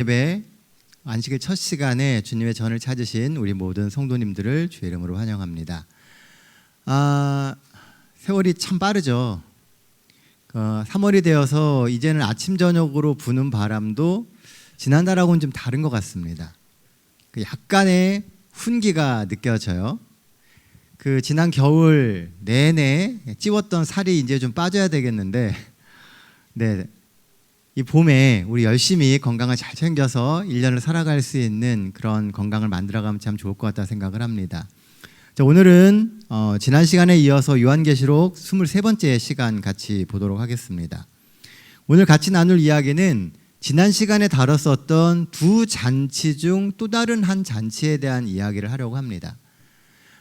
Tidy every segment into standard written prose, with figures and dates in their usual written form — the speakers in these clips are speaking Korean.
예배 안식의 첫 시간에 주님의 전을 찾으신 우리 모든 성도님들을 주의 이름으로 환영합니다. 세월이 참 빠르죠. 3월이 되어서 이제는 아침 저녁으로 부는 바람도 지난달하고는 좀 다른 것 같습니다. 약간의 훈기가 느껴져요. 지난 겨울 내내 찌웠던 살이 이제 좀 빠져야 되겠는데, 네. 이 봄에 우리 열심히 건강을 잘 챙겨서 1년을 살아갈 수 있는 그런 건강을 만들어가면 참 좋을 것 같다 생각을 합니다. 자, 오늘은 지난 시간에 이어서 요한계시록 23번째 시간 같이 보도록 하겠습니다. 오늘 같이 나눌 이야기는 지난 시간에 다뤘었던 두 잔치 중 또 다른 한 잔치에 대한 이야기를 하려고 합니다.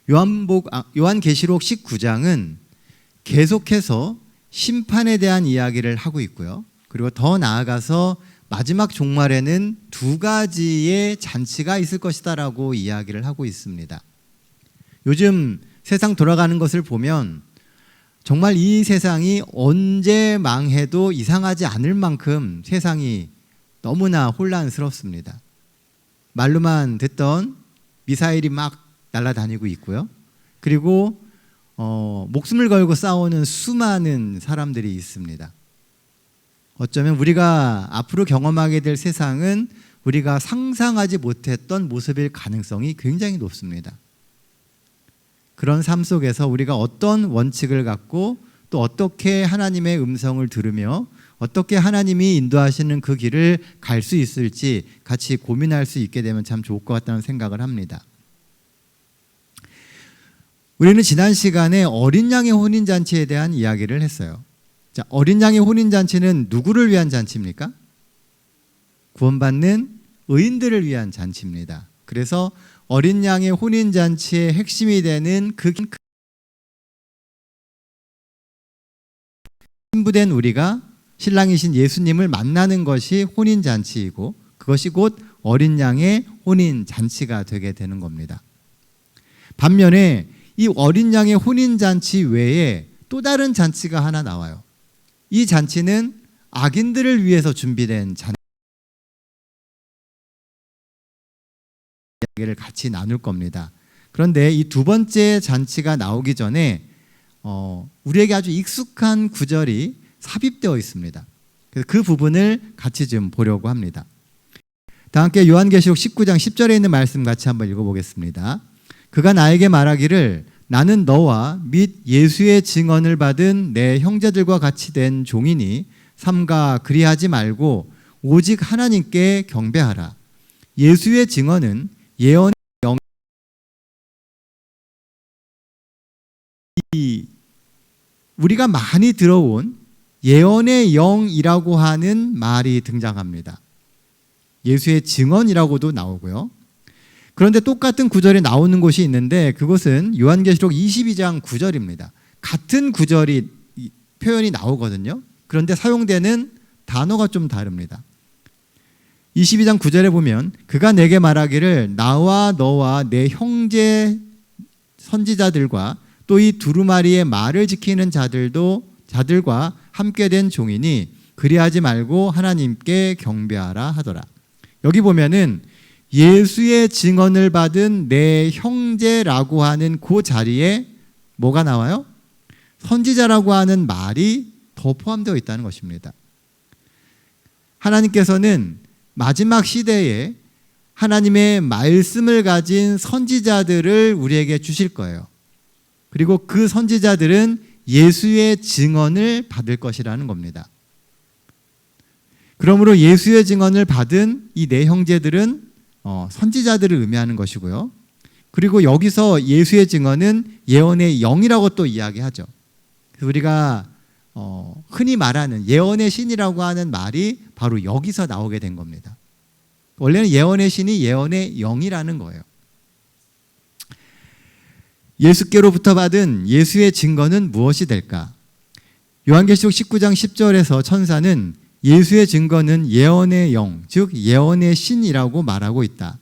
요한계시록 19장은 계속해서 심판에 대한 이야기를 하고 있고요. 그리고 더 나아가서 마지막 종말에는 두 가지의 잔치가 있을 것이다라고 이야기를 하고 있습니다. 요즘 세상 돌아가는 것을 보면 정말 이 세상이 언제 망해도 이상하지 않을 만큼 세상이 너무나 혼란스럽습니다. 말로만 듣던 미사일이 막 날아다니고 있고요. 그리고 목숨을 걸고 싸우는 수많은 사람들이 있습니다. 어쩌면 우리가 앞으로 경험하게 될 세상은 우리가 상상하지 못했던 모습일 가능성이 굉장히 높습니다. 그런 삶 속에서 우리가 어떤 원칙을 갖고 또 어떻게 하나님의 음성을 들으며 어떻게 하나님이 인도하시는 그 길을 갈 수 있을지 같이 고민할 수 있게 되면 참 좋을 것 같다는 생각을 합니다. 우리는 지난 시간에 어린 양의 혼인잔치에 대한 이야기를 했어요. 자, 어린 양의 혼인잔치는 누구를 위한 잔치입니까? 구원받는 의인들을 위한 잔치입니다. 그래서 어린 양의 혼인잔치의 핵심이 되는 신부된 우리가 신랑이신 예수님을 만나는 것이 혼인잔치이고 그것이 곧 어린 양의 혼인잔치가 되게 되는 겁니다. 반면에 이 어린 양의 혼인잔치 외에 또 다른 잔치가 하나 나와요. 이 잔치는 악인들을 위해서 준비된 이야기를 같이 나눌 겁니다. 그런데 이 두 번째 잔치가 나오기 전에 우리에게 아주 익숙한 구절이 삽입되어 있습니다. 그래서 그 부분을 같이 좀 보려고 합니다. 다 함께 요한계시록 19장 10절에 있는 말씀 같이 한번 읽어보겠습니다. 그가 나에게 말하기를 나는 너와 및 예수의 증언을 받은 내 형제들과 같이 된 종이니 삼가 그리하지 말고 오직 하나님께 경배하라. 예수의 증언은 예언의 영. 우리가 많이 들어온 예언의 영이라고 하는 말이 등장합니다. 예수의 증언이라고도 나오고요. 그런데 똑같은 구절이 나오는 곳이 있는데 그것은 요한계시록 22장 9절입니다. 같은 구절이 표현이 나오거든요. 그런데 사용되는 단어가 좀 다릅니다. 22장 9절에 보면 그가 내게 말하기를 나와 너와 내 형제 선지자들과 또 이 두루마리의 말을 지키는 자들과 함께 된 종이니 그리하지 말고 하나님께 경배하라 하더라. 여기 보면은 예수의 증언을 받은 내 형제라고 하는 그 자리에 뭐가 나와요? 선지자라고 하는 말이 더 포함되어 있다는 것입니다. 하나님께서는 마지막 시대에 하나님의 말씀을 가진 선지자들을 우리에게 주실 거예요. 그리고 그 선지자들은 예수의 증언을 받을 것이라는 겁니다. 그러므로 예수의 증언을 받은 이 네 형제들은 선지자들을 의미하는 것이고요. 그리고 여기서 예수의 증언은 예언의 영이라고 또 이야기하죠. 그래서 우리가 흔히 말하는 예언의 신이라고 하는 말이 바로 여기서 나오게 된 겁니다. 원래는 예언의 신이 예언의 영이라는 거예요. 예수께로부터 받은 예수의 증거는 무엇이 될까? 요한계시록 19장 10절에서 천사는 예수의 증거는 예언의 영, 즉 예언의 신이라고 말하고 있다.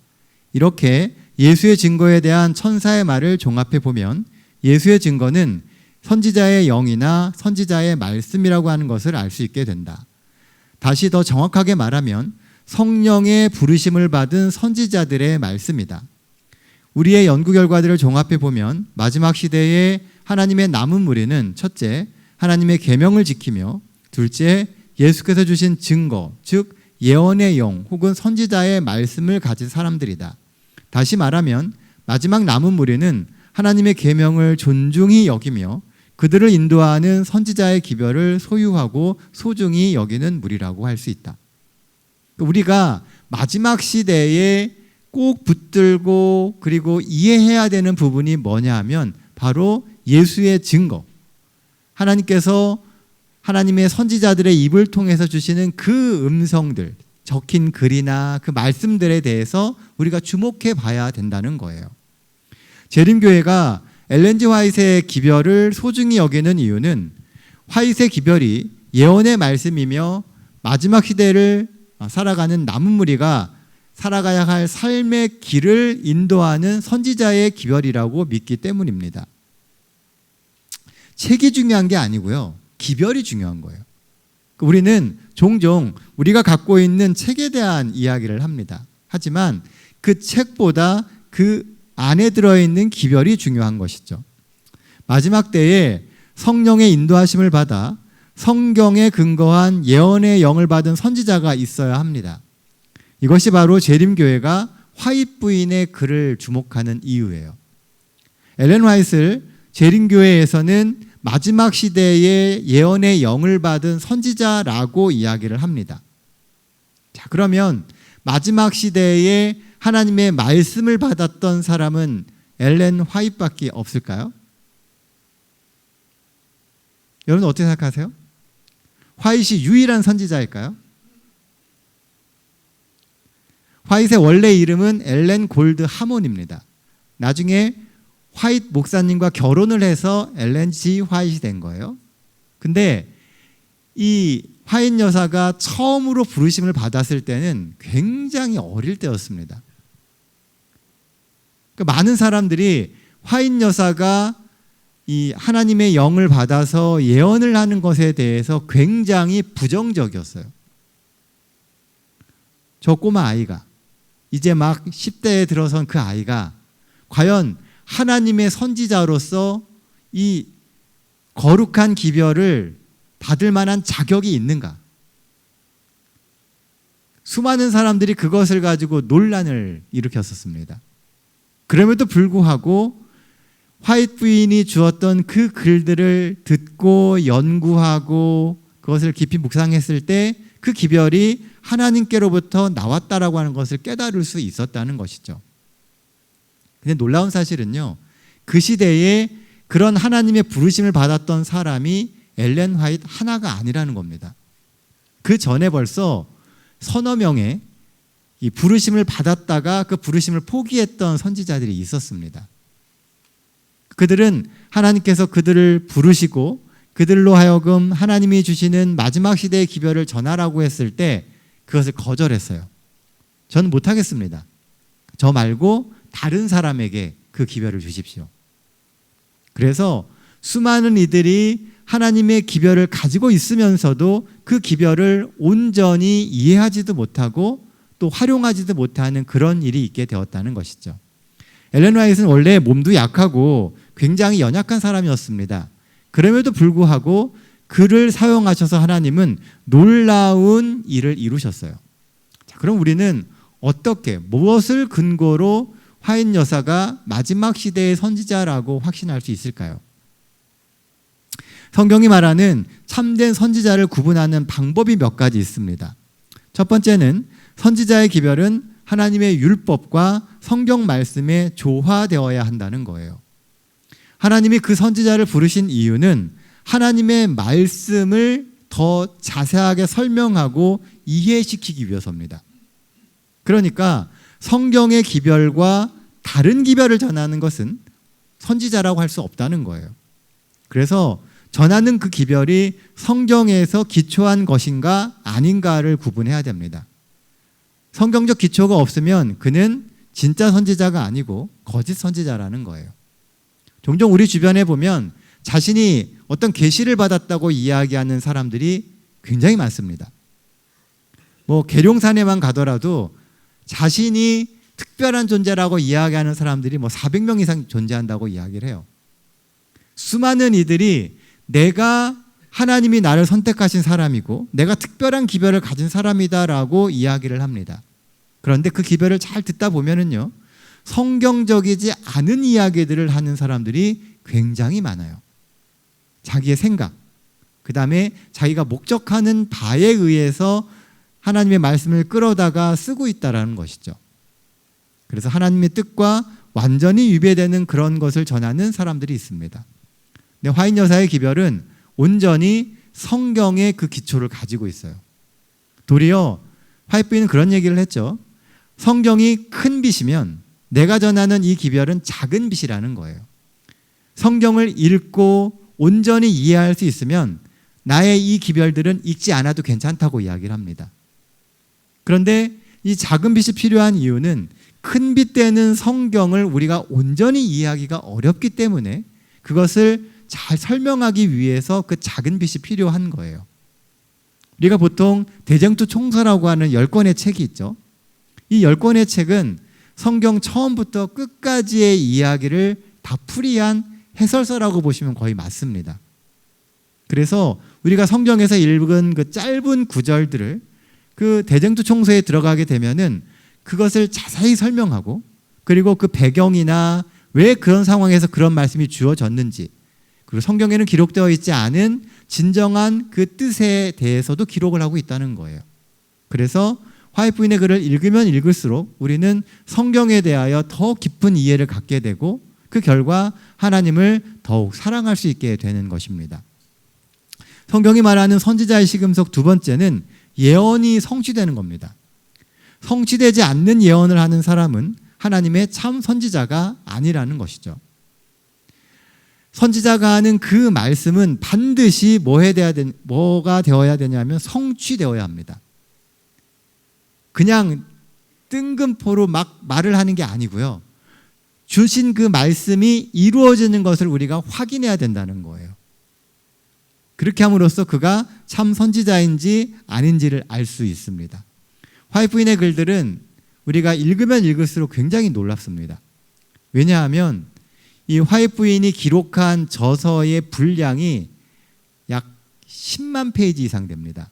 이렇게 예수의 증거에 대한 천사의 말을 종합해 보면 예수의 증거는 선지자의 영이나 선지자의 말씀이라고 하는 것을 알 수 있게 된다. 다시 더 정확하게 말하면 성령의 부르심을 받은 선지자들의 말씀이다. 우리의 연구 결과들을 종합해 보면 마지막 시대에 하나님의 남은 무리는 첫째, 하나님의 계명을 지키며 둘째, 예수께서 주신 증거, 즉 예언의 영 혹은 선지자의 말씀을 가진 사람들이다. 다시 말하면 마지막 남은 무리는 하나님의 계명을 존중히 여기며 그들을 인도하는 선지자의 기별을 소유하고 소중히 여기는 무리라고 할 수 있다. 우리가 마지막 시대에 꼭 붙들고 그리고 이해해야 되는 부분이 뭐냐 하면 바로 예수의 증거, 하나님께서 하나님의 선지자들의 입을 통해서 주시는 그 음성들, 적힌 글이나 그 말씀들에 대해서 우리가 주목해 봐야 된다는 거예요. 재림교회가 엘렌 G 화이트의 기별을 소중히 여기는 이유는 화이트의 기별이 예언의 말씀이며 마지막 시대를 살아가는 남은 무리가 살아가야 할 삶의 길을 인도하는 선지자의 기별이라고 믿기 때문입니다. 책이 중요한 게 아니고요. 기별이 중요한 거예요. 우리는 종종 우리가 갖고 있는 책에 대한 이야기를 합니다. 하지만 그 책보다 그 안에 들어있는 기별이 중요한 것이죠. 마지막 때에 성령의 인도하심을 받아 성경에 근거한 예언의 영을 받은 선지자가 있어야 합니다. 이것이 바로 재림교회가 화이트 부인의 글을 주목하는 이유예요. 엘렌 화이트를 재림교회에서는 마지막 시대에 예언의 영을 받은 선지자라고 이야기를 합니다. 자, 그러면 마지막 시대에 하나님의 말씀을 받았던 사람은 엘렌 화이트밖에 없을까요? 여러분 어떻게 생각하세요? 화이트이 유일한 선지자일까요? 화이트의 원래 이름은 엘렌 골드 하몬입니다. 나중에 화이트 목사님과 결혼을 해서 엘렌 G 화이트이 된 거예요. 근데 이 화이트 여사가 처음으로 부르심을 받았을 때는 굉장히 어릴 때였습니다. 그러니까 많은 사람들이 화이트 여사가 이 하나님의 영을 받아서 예언을 하는 것에 대해서 굉장히 부정적이었어요. 저 꼬마 아이가 이제 막 10대에 들어선 그 아이가 과연 하나님의 선지자로서 이 거룩한 기별을 받을 만한 자격이 있는가? 수많은 사람들이 그것을 가지고 논란을 일으켰었습니다. 그럼에도 불구하고 화이트 부인이 주었던 그 글들을 듣고 연구하고 그것을 깊이 묵상했을 때 그 기별이 하나님께로부터 나왔다라고 하는 것을 깨달을 수 있었다는 것이죠. 근데 놀라운 사실은요, 그 시대에 그런 하나님의 부르심을 받았던 사람이 엘렌 화이트 하나가 아니라는 겁니다. 그 전에 벌써 서너 명의 이 부르심을 받았다가 그 부르심을 포기했던 선지자들이 있었습니다. 그들은 하나님께서 그들을 부르시고 그들로 하여금 하나님이 주시는 마지막 시대의 기별을 전하라고 했을 때 그것을 거절했어요. 저는 못하겠습니다. 저 말고 다른 사람에게 그 기별을 주십시오. 그래서 수많은 이들이 하나님의 기별을 가지고 있으면서도 그 기별을 온전히 이해하지도 못하고 또 활용하지도 못하는 그런 일이 있게 되었다는 것이죠. 엘렌 화이트는 원래 몸도 약하고 굉장히 연약한 사람이었습니다. 그럼에도 불구하고 그를 사용하셔서 하나님은 놀라운 일을 이루셨어요. 자, 그럼 우리는 어떻게, 무엇을 근거로 화이트 여사가 마지막 시대의 선지자라고 확신할 수 있을까요? 성경이 말하는 참된 선지자를 구분하는 방법이 몇 가지 있습니다. 첫 번째는 선지자의 기별은 하나님의 율법과 성경 말씀에 조화되어야 한다는 거예요. 하나님이 그 선지자를 부르신 이유는 하나님의 말씀을 더 자세하게 설명하고 이해시키기 위해서입니다. 그러니까 성경의 기별과 다른 기별을 전하는 것은 선지자라고 할 수 없다는 거예요. 그래서 전하는 그 기별이 성경에서 기초한 것인가 아닌가를 구분해야 됩니다. 성경적 기초가 없으면 그는 진짜 선지자가 아니고 거짓 선지자라는 거예요. 종종 우리 주변에 보면 자신이 어떤 계시를 받았다고 이야기하는 사람들이 굉장히 많습니다. 뭐 계룡산에만 가더라도 자신이 특별한 존재라고 이야기하는 사람들이 뭐 400명 이상 존재한다고 이야기를 해요. 수많은 이들이 내가 하나님이 나를 선택하신 사람이고 내가 특별한 기별을 가진 사람이다라고 이야기를 합니다. 그런데 그 기별을 잘 듣다 보면은요, 성경적이지 않은 이야기들을 하는 사람들이 굉장히 많아요. 자기의 생각, 그 다음에 자기가 목적하는 바에 의해서 하나님의 말씀을 끌어다가 쓰고 있다는 것이죠. 그래서 하나님의 뜻과 완전히 위배되는 그런 것을 전하는 사람들이 있습니다. 근데 화인 여사의 기별은 온전히 성경의 그 기초를 가지고 있어요. 도리어 화이트 부인은 그런 얘기를 했죠. 성경이 큰 빛이면 내가 전하는 이 기별은 작은 빛이라는 거예요. 성경을 읽고 온전히 이해할 수 있으면 나의 이 기별들은 읽지 않아도 괜찮다고 이야기를 합니다. 그런데 이 작은 빛이 필요한 이유는 큰 빛 되는 성경을 우리가 온전히 이해하기가 어렵기 때문에 그것을 잘 설명하기 위해서 그 작은 빛이 필요한 거예요. 우리가 보통 대쟁투 총서라고 하는 10권의 책이 있죠. 이 10권의 책은 성경 처음부터 끝까지의 이야기를 다 풀이한 해설서라고 보시면 거의 맞습니다. 그래서 우리가 성경에서 읽은 그 짧은 구절들을 그 대쟁투 총서에 들어가게 되면은 그것을 자세히 설명하고, 그리고 그 배경이나 왜 그런 상황에서 그런 말씀이 주어졌는지, 그리고 성경에는 기록되어 있지 않은 진정한 그 뜻에 대해서도 기록을 하고 있다는 거예요. 그래서 화이트 부인의 글을 읽으면 읽을수록 우리는 성경에 대하여 더 깊은 이해를 갖게 되고 그 결과 하나님을 더욱 사랑할 수 있게 되는 것입니다. 성경이 말하는 선지자의 시금석 두 번째는 예언이 성취되는 겁니다. 성취되지 않는 예언을 하는 사람은 하나님의 참 선지자가 아니라는 것이죠. 선지자가 하는 그 말씀은 반드시 뭐가 되어야 되냐면 성취되어야 합니다. 그냥 뜬금포로 막 말을 하는 게 아니고요. 주신 그 말씀이 이루어지는 것을 우리가 확인해야 된다는 거예요. 그렇게 함으로써 그가 참 선지자인지 아닌지를 알 수 있습니다. 화이트 부인의 글들은 우리가 읽으면 읽을수록 굉장히 놀랍습니다. 왜냐하면 이 화이트 부인이 기록한 저서의 분량이 약 10만 페이지 이상 됩니다.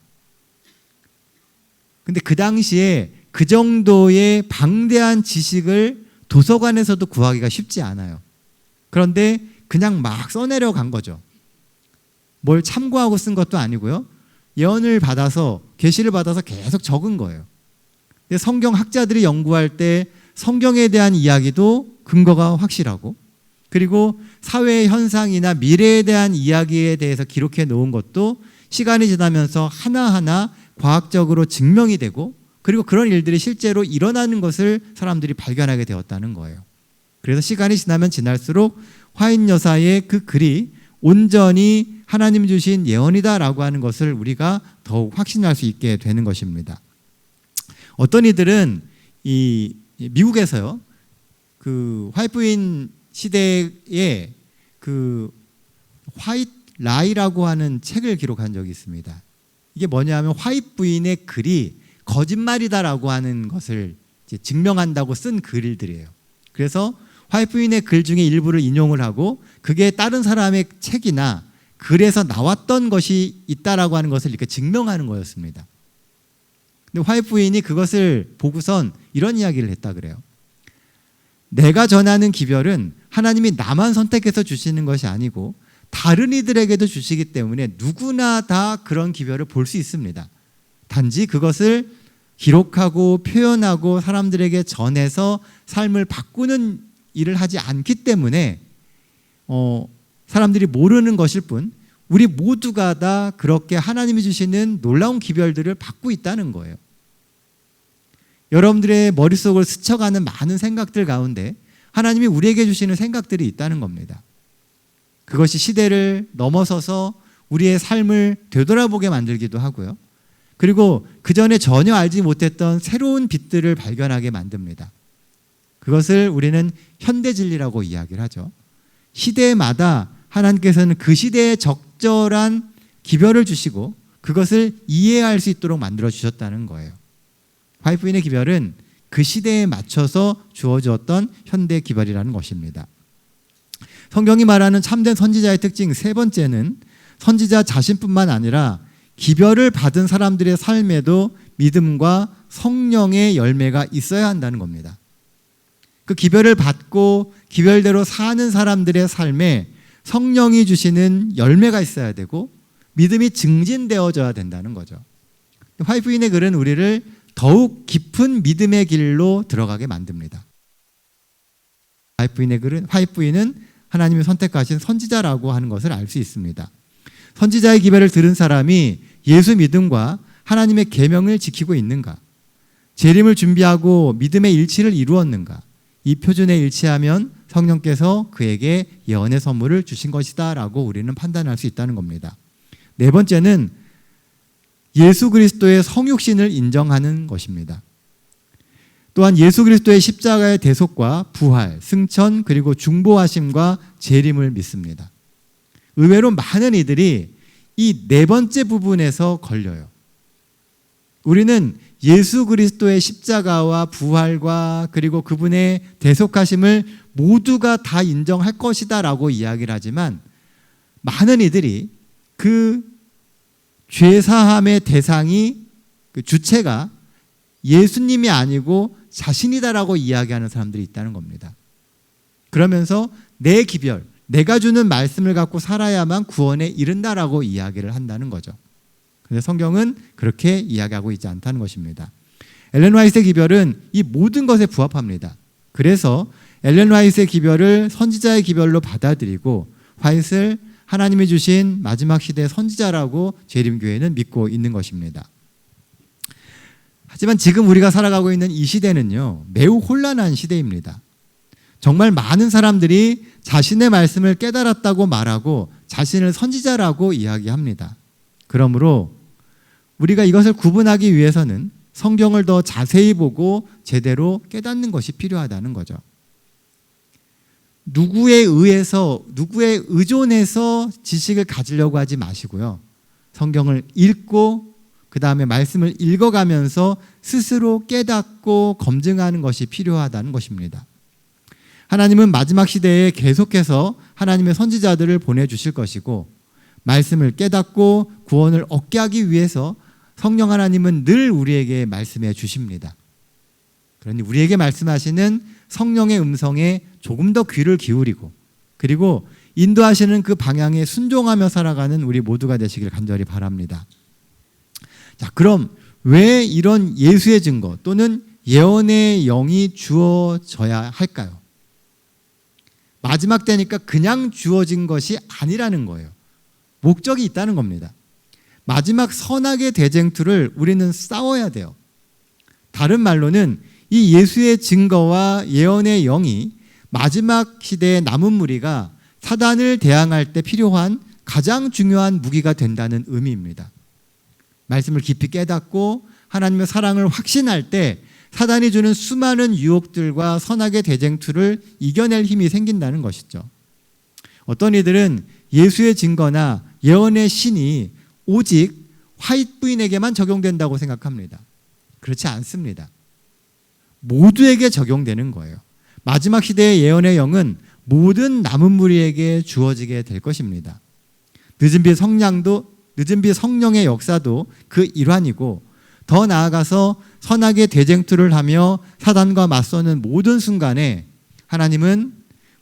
근데 그 당시에 그 정도의 방대한 지식을 도서관에서도 구하기가 쉽지 않아요. 그런데 그냥 막 써내려 간 거죠. 뭘 참고하고 쓴 것도 아니고요. 예언을 받아서, 계시를 받아서 계속 적은 거예요. 근데 성경 학자들이 연구할 때 성경에 대한 이야기도 근거가 확실하고, 그리고 사회의 현상이나 미래에 대한 이야기에 대해서 기록해 놓은 것도 시간이 지나면서 하나하나 과학적으로 증명이 되고, 그리고 그런 일들이 실제로 일어나는 것을 사람들이 발견하게 되었다는 거예요. 그래서 시간이 지나면 지날수록 화인 여사의 그 글이 온전히 하나님 주신 예언이다라고 하는 것을 우리가 더욱 확신할 수 있게 되는 것입니다. 어떤 이들은 이 미국에서요, 그 화이트 부인 시대에 그 화이트 라이라고 하는 책을 기록한 적이 있습니다. 이게 뭐냐면 화이트 부인의 글이 거짓말이다라고 하는 것을 이제 증명한다고 쓴 글들이에요. 그래서 화이트 부인의 글 중에 일부를 인용을 하고 그게 다른 사람의 책이나 글에서 나왔던 것이 있다라고 하는 것을 이렇게 증명하는 거였습니다. 근데 화이트 부인이 그것을 보고선 이런 이야기를 했다 그래요. 내가 전하는 기별은 하나님이 나만 선택해서 주시는 것이 아니고 다른 이들에게도 주시기 때문에 누구나 다 그런 기별을 볼 수 있습니다. 단지 그것을 기록하고 표현하고 사람들에게 전해서 삶을 바꾸는 일을 하지 않기 때문에 사람들이 모르는 것일 뿐, 우리 모두가 다 그렇게 하나님이 주시는 놀라운 기별들을 받고 있다는 거예요. 여러분들의 머릿속을 스쳐가는 많은 생각들 가운데 하나님이 우리에게 주시는 생각들이 있다는 겁니다. 그것이 시대를 넘어서서 우리의 삶을 되돌아보게 만들기도 하고요. 그리고 그 전에 전혀 알지 못했던 새로운 빛들을 발견하게 만듭니다. 그것을 우리는 현대진리라고 이야기를 하죠. 시대마다 하나님께서는 그 시대에 적절한 기별을 주시고 그것을 이해할 수 있도록 만들어 주셨다는 거예요. 화이트부인의 기별은 그 시대에 맞춰서 주어졌던 현대 기별이라는 것입니다. 성경이 말하는 참된 선지자의 특징 세 번째는 선지자 자신뿐만 아니라 기별을 받은 사람들의 삶에도 믿음과 성령의 열매가 있어야 한다는 겁니다. 그 기별을 받고 기별대로 사는 사람들의 삶에 성령이 주시는 열매가 있어야 되고 믿음이 증진되어져야 된다는 거죠. 화이트부인의 글은 우리를 더욱 깊은 믿음의 길로 들어가게 만듭니다. 화이트부인은 하나님이 선택하신 선지자라고 하는 것을 알 수 있습니다. 선지자의 기별을 들은 사람이 예수 믿음과 하나님의 계명을 지키고 있는가? 재림을 준비하고 믿음의 일치를 이루었는가? 이 표준에 일치하면 성령께서 그에게 예언의 선물을 주신 것이다 라고 우리는 판단할 수 있다는 겁니다. 네 번째는 예수 그리스도의 성육신을 인정하는 것입니다. 또한 예수 그리스도의 십자가의 대속과 부활, 승천, 그리고 중보하심과 재림을 믿습니다. 의외로 많은 이들이 이 네 번째 부분에서 걸려요. 우리는 예수 그리스도의 십자가와 부활과 그리고 그분의 대속하심을 모두가 다 인정할 것이다 라고 이야기를 하지만 많은 이들이 그 죄사함의 대상이 그 주체가 예수님이 아니고 자신이다라고 이야기하는 사람들이 있다는 겁니다. 그러면서 내 기별, 내가 주는 말씀을 갖고 살아야만 구원에 이른다라고 이야기를 한다는 거죠. 그런데 성경은 그렇게 이야기하고 있지 않다는 것입니다. 엘렌 화이트의 기별은 이 모든 것에 부합합니다. 그래서 엘렌 화이트의 기별을 선지자의 기별로 받아들이고 화이트를 하나님이 주신 마지막 시대의 선지자라고 재림교회는 믿고 있는 것입니다. 하지만 지금 우리가 살아가고 있는 이 시대는요, 매우 혼란한 시대입니다. 정말 많은 사람들이 자신의 말씀을 깨달았다고 말하고 자신을 선지자라고 이야기합니다. 그러므로 우리가 이것을 구분하기 위해서는 성경을 더 자세히 보고 제대로 깨닫는 것이 필요하다는 거죠. 누구에 의존해서 지식을 가지려고 하지 마시고요. 성경을 읽고 그 다음에 말씀을 읽어가면서 스스로 깨닫고 검증하는 것이 필요하다는 것입니다. 하나님은 마지막 시대에 계속해서 하나님의 선지자들을 보내주실 것이고 말씀을 깨닫고 구원을 얻게 하기 위해서 성령 하나님은 늘 우리에게 말씀해 주십니다. 그러니 우리에게 말씀하시는 성령의 음성에 조금 더 귀를 기울이고 그리고 인도하시는 그 방향에 순종하며 살아가는 우리 모두가 되시길 간절히 바랍니다. 자, 그럼 왜 이런 예수의 증거 또는 예언의 영이 주어져야 할까요? 마지막 때니까 그냥 주어진 것이 아니라는 거예요. 목적이 있다는 겁니다. 마지막 선악의 대쟁투를 우리는 싸워야 돼요. 다른 말로는 이 예수의 증거와 예언의 영이 마지막 시대의 남은 무리가 사단을 대항할 때 필요한 가장 중요한 무기가 된다는 의미입니다. 말씀을 깊이 깨닫고 하나님의 사랑을 확신할 때 사단이 주는 수많은 유혹들과 선악의 대쟁투를 이겨낼 힘이 생긴다는 것이죠. 어떤 이들은 예수의 증거나 예언의 신이 오직 화이트부인에게만 적용된다고 생각합니다. 그렇지 않습니다. 모두에게 적용되는 거예요. 마지막 시대의 예언의 영은 모든 남은 무리에게 주어지게 될 것입니다. 늦은 빛 성령의 역사도 그 일환이고 더 나아가서 선악의 대쟁투를 하며 사단과 맞서는 모든 순간에 하나님은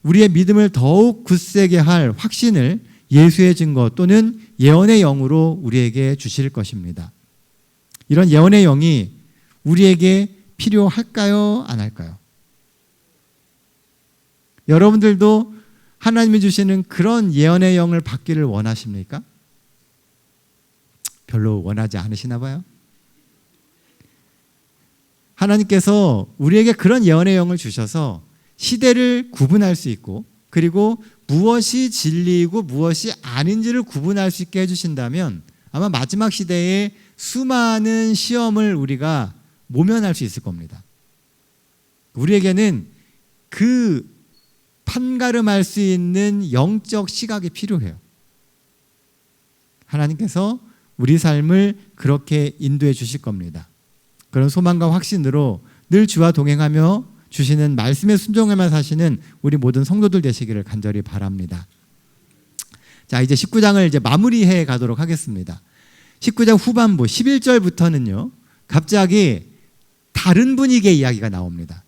우리의 믿음을 더욱 굳세게 할 확신을 예수의 증거 또는 예언의 영으로 우리에게 주실 것입니다. 이런 예언의 영이 우리에게 필요할까요? 안 할까요? 여러분들도 하나님이 주시는 그런 예언의 영을 받기를 원하십니까? 별로 원하지 않으시나 봐요. 하나님께서 우리에게 그런 예언의 영을 주셔서 시대를 구분할 수 있고 그리고 무엇이 진리이고 무엇이 아닌지를 구분할 수 있게 해주신다면 아마 마지막 시대에 수많은 시험을 우리가 모면할 수 있을 겁니다. 우리에게는 그 판가름할 수 있는 영적 시각이 필요해요. 하나님께서 우리 삶을 그렇게 인도해 주실 겁니다. 그런 소망과 확신으로 늘 주와 동행하며 주시는 말씀에 순종하며 사시는 우리 모든 성도들 되시기를 간절히 바랍니다. 자, 이제 19장을 이제 마무리해 가도록 하겠습니다. 19장 후반부 11절부터는요, 갑자기 다른 분위기의 이야기가 나옵니다.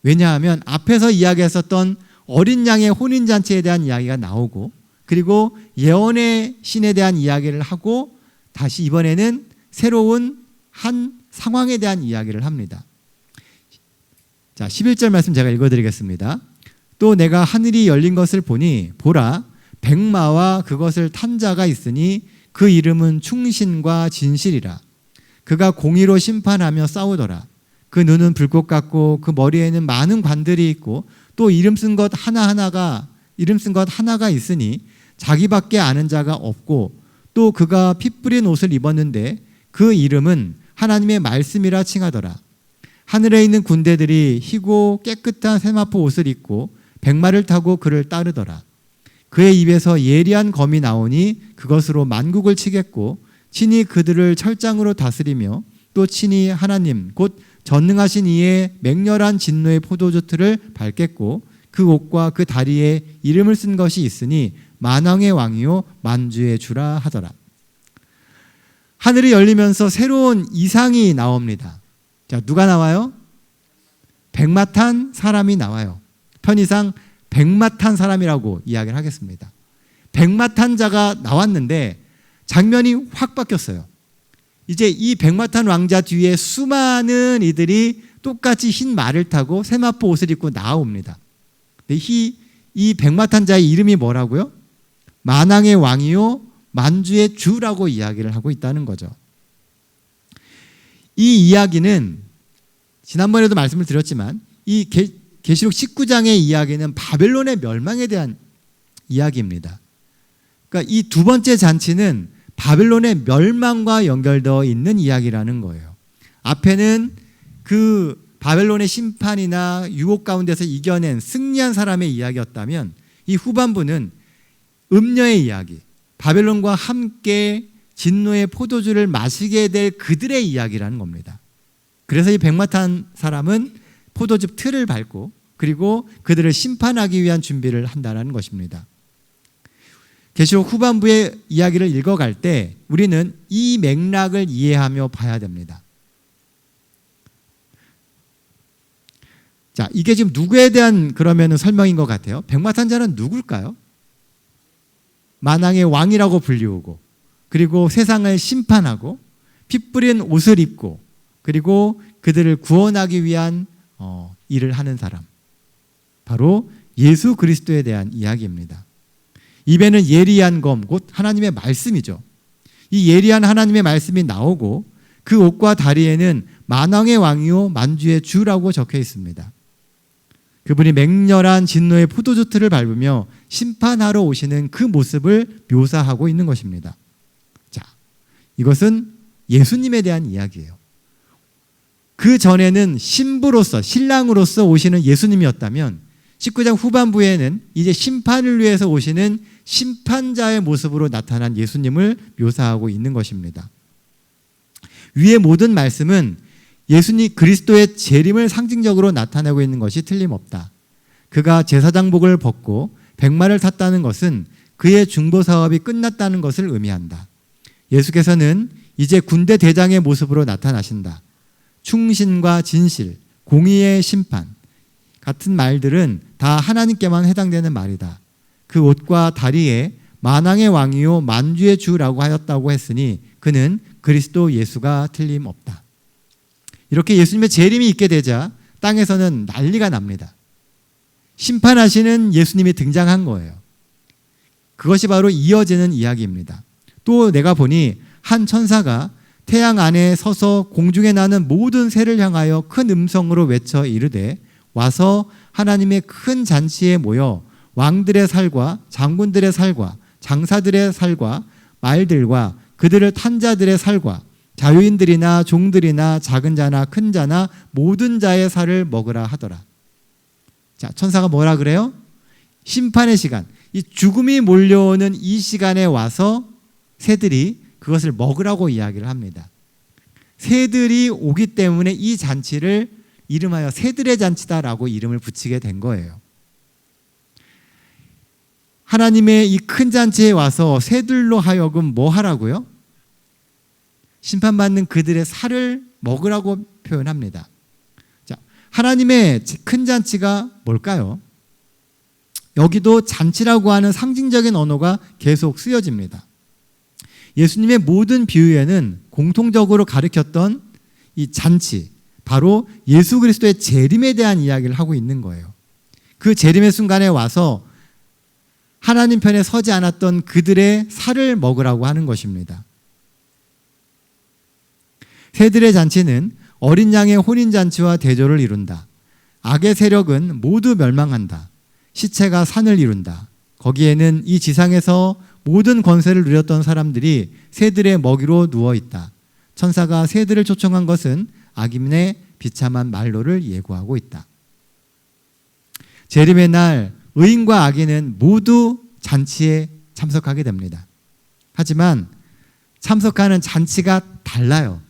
왜냐하면 앞에서 이야기했었던 어린 양의 혼인잔치에 대한 이야기가 나오고, 그리고 예언의 신에 대한 이야기를 하고, 다시 이번에는 새로운 한 상황에 대한 이야기를 합니다. 자, 11절 말씀 제가 읽어드리겠습니다. 또 내가 하늘이 열린 것을 보니 보라, 백마와 그것을 탄 자가 있으니 그 이름은 충신과 진실이라. 그가 공의로 심판하며 싸우더라. 그 눈은 불꽃 같고 그 머리에는 많은 관들이 있고 또 이름 쓴 것 하나가 있으니 자기밖에 아는 자가 없고, 또 그가 피 뿌린 옷을 입었는데 그 이름은 하나님의 말씀이라 칭하더라. 하늘에 있는 군대들이 희고 깨끗한 세마포 옷을 입고 백마를 타고 그를 따르더라. 그의 입에서 예리한 검이 나오니 그것으로 만국을 치겠고 친히 그들을 철장으로 다스리며 또 친히 하나님 곧 전능하신 이의 맹렬한 진노의 포도주 틀을 밟겠고 그 옷과 그 다리에 이름을 쓴 것이 있으니 만왕의 왕이요 만주의 주라 하더라. 하늘이 열리면서 새로운 이상이 나옵니다. 자, 누가 나와요? 백마 탄 사람이 나와요. 편의상 백마 탄 사람이라고 이야기를 하겠습니다. 백마 탄 자가 나왔는데 장면이 확 바뀌었어요. 이제 이 백마 탄 왕자 뒤에 수많은 이들이 똑같이 흰 말을 타고 세마포 옷을 입고 나옵니다. 이 백마 탄 자의 이름이 뭐라고요? 만왕의 왕이요 만주의 주라고 이야기를 하고 있다는 거죠. 이 이야기는 지난번에도 말씀을 드렸지만 이 계시록 19장의 이야기는 바벨론의 멸망에 대한 이야기입니다. 그러니까 이 두 번째 잔치는 바벨론의 멸망과 연결되어 있는 이야기라는 거예요. 앞에는 그 바벨론의 심판이나 유혹 가운데서 이겨낸 승리한 사람의 이야기였다면, 이 후반부는 음녀의 이야기, 바벨론과 함께 진노의 포도주를 마시게 될 그들의 이야기라는 겁니다. 그래서 이 백마 탄 사람은 포도즙 틀을 밟고 그리고 그들을 심판하기 위한 준비를 한다는 것입니다. 계시록 후반부의 이야기를 읽어갈 때 우리는 이 맥락을 이해하며 봐야 됩니다. 자, 이게 지금 누구에 대한 그러면 설명인 것 같아요? 백마 탄 자는 누굴까요? 만왕의 왕이라고 불리우고, 그리고 세상을 심판하고 피 뿌린 옷을 입고, 그리고 그들을 구원하기 위한 일을 하는 사람, 바로 예수 그리스도에 대한 이야기입니다. 입에는 예리한 검, 곧 하나님의 말씀이죠. 이 예리한 하나님의 말씀이 나오고 그 옷과 다리에는 만왕의 왕이요 만주의 주라고 적혀 있습니다. 그분이 맹렬한 진노의 포도주 틀을 밟으며 심판하러 오시는 그 모습을 묘사하고 있는 것입니다. 자, 이것은 예수님에 대한 이야기예요. 그 전에는 신부로서, 신랑으로서 오시는 예수님이었다면 19장 후반부에는 이제 심판을 위해서 오시는 심판자의 모습으로 나타난 예수님을 묘사하고 있는 것입니다. 위의 모든 말씀은 예수님 그리스도의 재림을 상징적으로 나타내고 있는 것이 틀림없다. 그가 제사장복을 벗고 백마를 탔다는 것은 그의 중보 사업이 끝났다는 것을 의미한다. 예수께서는 이제 군대 대장의 모습으로 나타나신다. 충신과 진실, 공의의 심판 같은 말들은 다 하나님께만 해당되는 말이다. 그 옷과 다리에 만왕의 왕이요 만주의 주라고 하였다고 했으니 그는 그리스도 예수가 틀림없다. 이렇게 예수님의 재림이 있게 되자 땅에서는 난리가 납니다. 심판하시는 예수님이 등장한 거예요. 그것이 바로 이어지는 이야기입니다. 또 내가 보니 한 천사가 태양 안에 서서 공중에 나는 모든 새를 향하여 큰 음성으로 외쳐 이르되 와서 하나님의 큰 잔치에 모여 왕들의 살과 장군들의 살과 장사들의 살과 말들과 그들을 탄 자들의 살과 자유인들이나 종들이나 작은 자나 큰 자나 모든 자의 살을 먹으라 하더라. 자, 천사가 뭐라 그래요? 심판의 시간, 이 죽음이 몰려오는 이 시간에 와서 새들이 그것을 먹으라고 이야기를 합니다. 새들이 오기 때문에 이 잔치를 이름하여 새들의 잔치다라고 이름을 붙이게 된 거예요. 하나님의 이 큰 잔치에 와서 새들로 하여금 뭐 하라고요? 심판받는 그들의 살을 먹으라고 표현합니다. 자, 하나님의 큰 잔치가 뭘까요? 여기도 잔치라고 하는 상징적인 언어가 계속 쓰여집니다. 예수님의 모든 비유에는 공통적으로 가르쳤던 이 잔치, 바로 예수 그리스도의 재림에 대한 이야기를 하고 있는 거예요. 그 재림의 순간에 와서 하나님 편에 서지 않았던 그들의 살을 먹으라고 하는 것입니다. 새들의 잔치는 어린 양의 혼인잔치와 대조를 이룬다. 악의 세력은 모두 멸망한다. 시체가 산을 이룬다. 거기에는 이 지상에서 모든 권세를 누렸던 사람들이 새들의 먹이로 누워있다. 천사가 새들을 초청한 것은 악인의 비참한 말로를 예고하고 있다. 재림의 날 의인과 악인은 모두 잔치에 참석하게 됩니다. 하지만 참석하는 잔치가 달라요.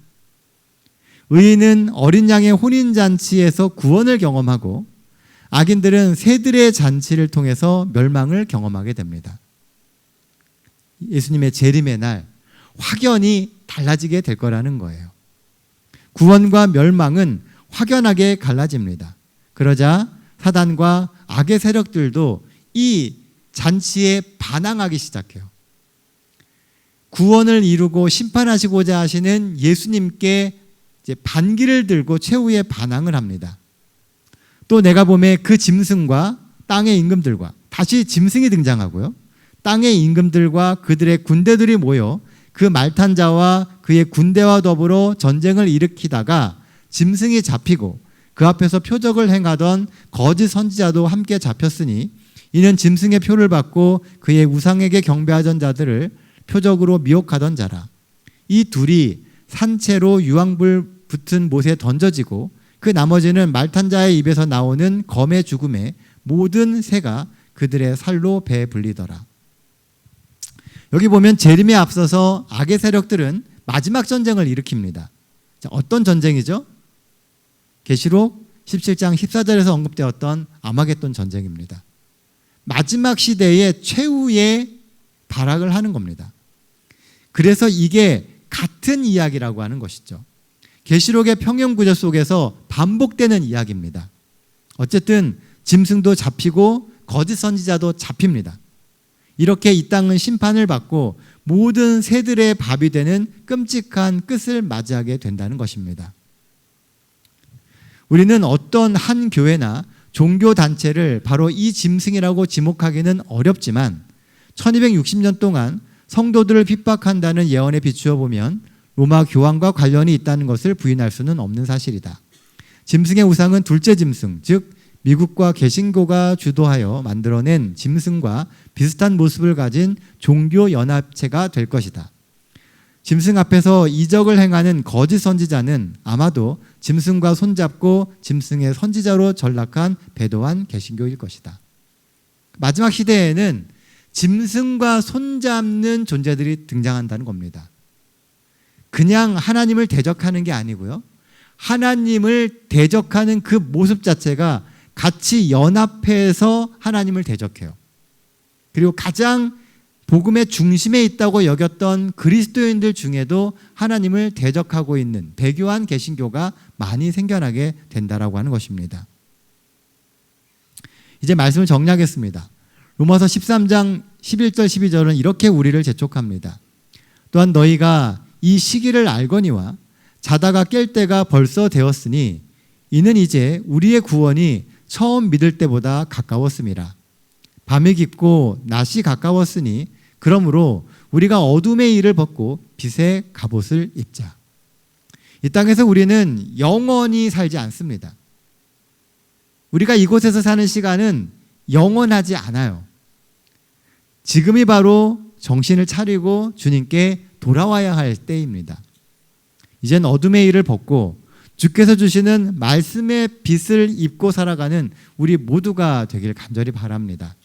의인은 어린 양의 혼인잔치에서 구원을 경험하고 악인들은 새들의 잔치를 통해서 멸망을 경험하게 됩니다. 예수님의 재림의 날 확연히 달라지게 될 거라는 거예요. 구원과 멸망은 확연하게 갈라집니다. 그러자 사단과 악의 세력들도 이 잔치에 반항하기 시작해요. 구원을 이루고 심판하시고자 하시는 예수님께 이제 반기를 들고 최후의 반항을 합니다. 또 내가 보면 그 짐승과 땅의 임금들과 다시 짐승이 등장하고요. 땅의 임금들과 그들의 군대들이 모여 그 말탄 자와 그의 군대와 더불어 전쟁을 일으키다가 짐승이 잡히고 그 앞에서 표적을 행하던 거짓 선지자도 함께 잡혔으니 이는 짐승의 표를 받고 그의 우상에게 경배하던 자들을 표적으로 미혹하던 자라. 이 둘이 산채로 유황불 붙은 못에 던져지고 그 나머지는 말탄 자의 입에서 나오는 검의 죽음에 모든 새가 그들의 살로 배불리더라. 여기 보면 재림에 앞서서 악의 세력들은 마지막 전쟁을 일으킵니다. 자, 어떤 전쟁이죠? 계시록 17장 14절에서 언급되었던 아마겟돈 전쟁입니다. 마지막 시대의 최후의 발악을 하는 겁니다. 그래서 이게 같은 이야기라고 하는 것이죠. 계시록의 평형구조 속에서 반복되는 이야기입니다. 어쨌든 짐승도 잡히고 거짓 선지자도 잡힙니다. 이렇게 이 땅은 심판을 받고 모든 새들의 밥이 되는 끔찍한 끝을 맞이하게 된다는 것입니다. 우리는 어떤 한 교회나 종교단체를 바로 이 짐승이라고 지목하기는 어렵지만 1260년 동안 성도들을 핍박한다는 예언에 비추어 보면 로마 교황과 관련이 있다는 것을 부인할 수는 없는 사실이다. 짐승의 우상은 둘째 짐승, 즉 미국과 개신교가 주도하여 만들어낸 짐승과 비슷한 모습을 가진 종교연합체가 될 것이다. 짐승 앞에서 이적을 행하는 거짓 선지자는 아마도 짐승과 손잡고 짐승의 선지자로 전락한 배도한 개신교일 것이다. 마지막 시대에는 짐승과 손잡는 존재들이 등장한다는 겁니다. 그냥 하나님을 대적하는 게 아니고요. 하나님을 대적하는 그 모습 자체가 같이 연합해서 하나님을 대적해요. 그리고 가장 복음의 중심에 있다고 여겼던 그리스도인들 중에도 하나님을 대적하고 있는 배교한 개신교가 많이 생겨나게 된다라고 하는 것입니다. 이제 말씀을 정리하겠습니다. 로마서 13장 11절 12절은 이렇게 우리를 재촉합니다. 또한 너희가 이 시기를 알거니와 자다가 깰 때가 벌써 되었으니 이는 이제 우리의 구원이 처음 믿을 때보다 가까웠음이라. 밤이 깊고 낮이 가까웠으니 그러므로 우리가 어둠의 일을 벗고 빛의 갑옷을 입자. 이 땅에서 우리는 영원히 살지 않습니다. 우리가 이곳에서 사는 시간은 영원하지 않아요. 지금이 바로 정신을 차리고 주님께 돌아와야 할 때입니다. 이젠 어둠의 일을 벗고 주께서 주시는 말씀의 빛을 입고 살아가는 우리 모두가 되길 간절히 바랍니다.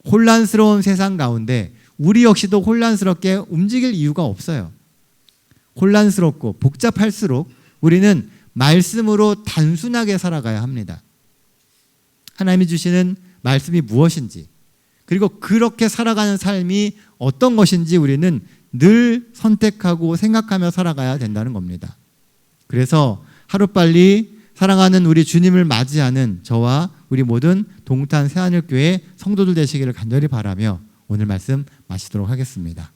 혼란스러운 세상 가운데 우리 역시도 혼란스럽게 움직일 이유가 없어요. 혼란스럽고 복잡할수록 우리는 말씀으로 단순하게 살아가야 합니다. 하나님이 주시는 말씀이 무엇인지, 그리고 그렇게 살아가는 삶이 어떤 것인지 우리는 늘 선택하고 생각하며 살아가야 된다는 겁니다. 그래서 하루빨리 사랑하는 우리 주님을 맞이하는 저와 우리 모든 동탄 새하늘교회 성도들 되시기를 간절히 바라며 오늘 말씀 마치도록 하겠습니다.